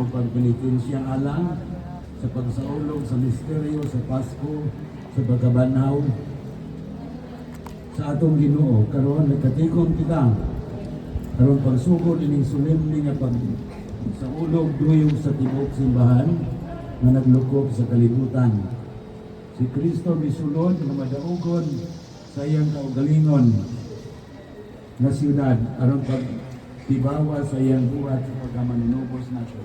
o pagpenitensyang alang sa pagsaulog sa misteryo sa Pasko sa pagkabanhaw sa atong Ginoo karon nagkatikom kita karon pagsugod ining solemne nga pag sa ulog duyong sa tibok simbahan nga naglukop sa kalibutan. Si Kristo misulod nga madaugon sa iyang kaugalingon na siyudad aron pagtibawa sa iyang buhat sa pagkamanunubos nato.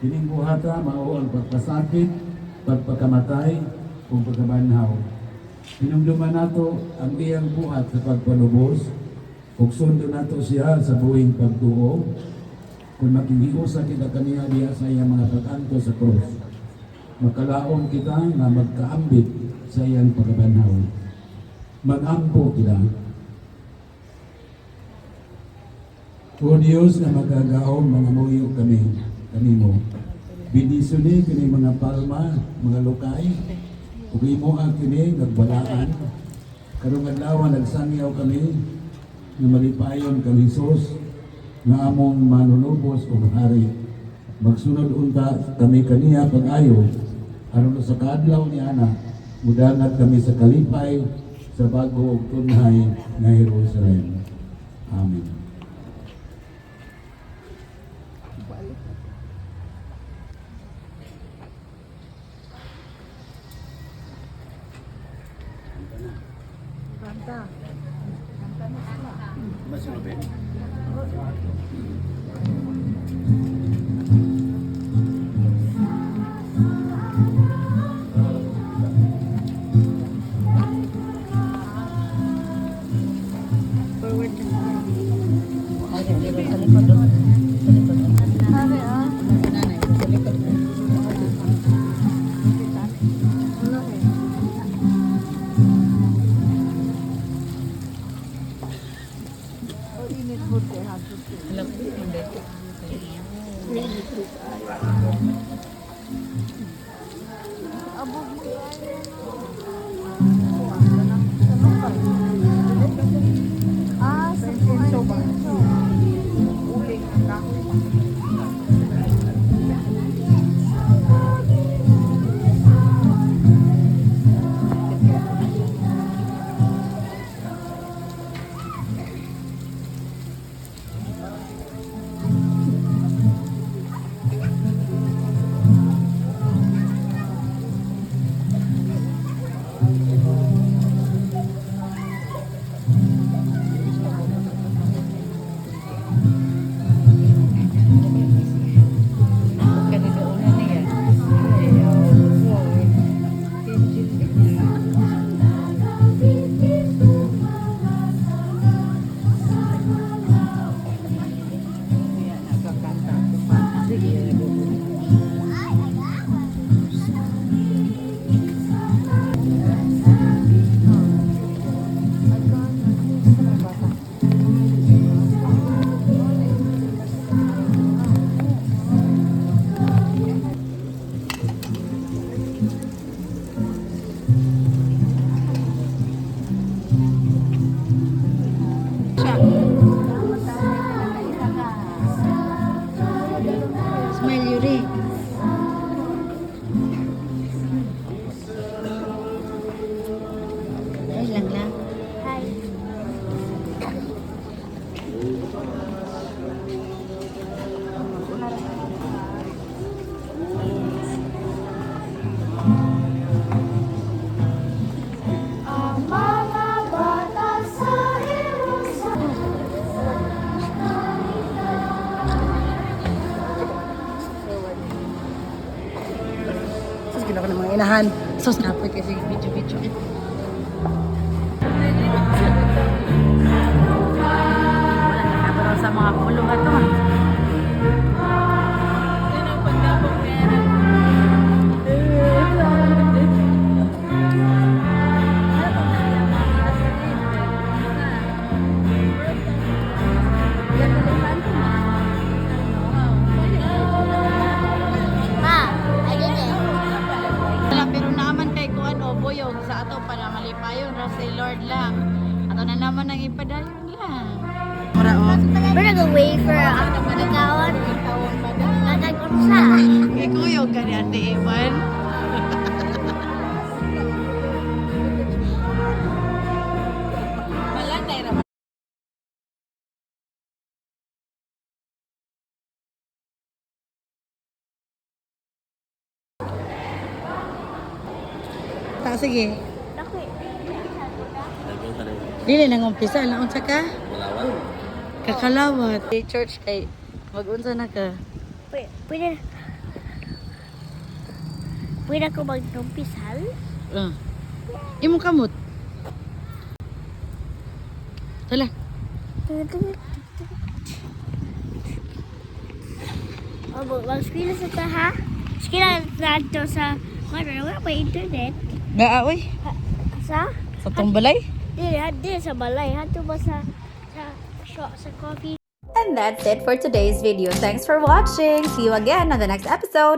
Kining buhata mao ang pagpasakit, pagpakamatay ug pagkabanhaw. Hinumduman nato ang iyang buhat sa pagpalubos ug sundo nato siya sa buhing pagtuo kung makihiusa kita kaniya diha sa iyang mga pag-anto sa krus. Makalaom kita na magkaambit sa iyang pagkabanhaw. Mag-ampo kita. O Diyos na magagaom mga muyo kanimo. Bindisuni kini mga palma, mga lokay, ug imo kini nagbalaan. Karong adlaw nagsangyaw kami nga malipayon kang Hesus nga among manunubos ug hari. Magsunod unta kami kaniya pag-ayo aron sa kaadlaw ni ana mudangat kami sa kalipay sa bago ug tunhay nga Jerusalem. Amen. Kanta. Mas Ruben? Forward ka. Ay, sa likod doon. Sa likod doon. Sabi ah. Nanay, sa likod doon. Ano eh? Oh, init food kay hapon. Alam ko, hindi. Abog mo ah, sa pinso ba? Uling ka. Kanina una niya. Ay, nakakanta ako pa. Sige, smile, Yuri. Ay, lang. Hi. Ang mga bata sa Sus, ginawa ko ng mga inahan. Sus, napoy kasi video-video. Wala, sa mga puluhan to. Wala, pero naman kay kuan o buyog sa ato para malipayon ra si Lord lang. Ato na naman ang ipadayon lang. Mura o. We're gonna go wait for the kawan. Sa? Gikuyog ka ni Ate Ivan. Malanday ra. Ta sige. Ako eh. Dili nang umpisa lang unsa ka? Kakalawat. Kay church kay mag-unsa na ka? Pwede. Pwede ako mag-umpisal? Imong kamot. Tala. Obo, mag-skila sa ta ha? Skila na ito sa... Wala pa internet. Nga oy. Sa? Sa tumbalay. Di sa balay. Hato ba sa coffee? And that's it for today's video. Thanks for watching. See you again on the next episode.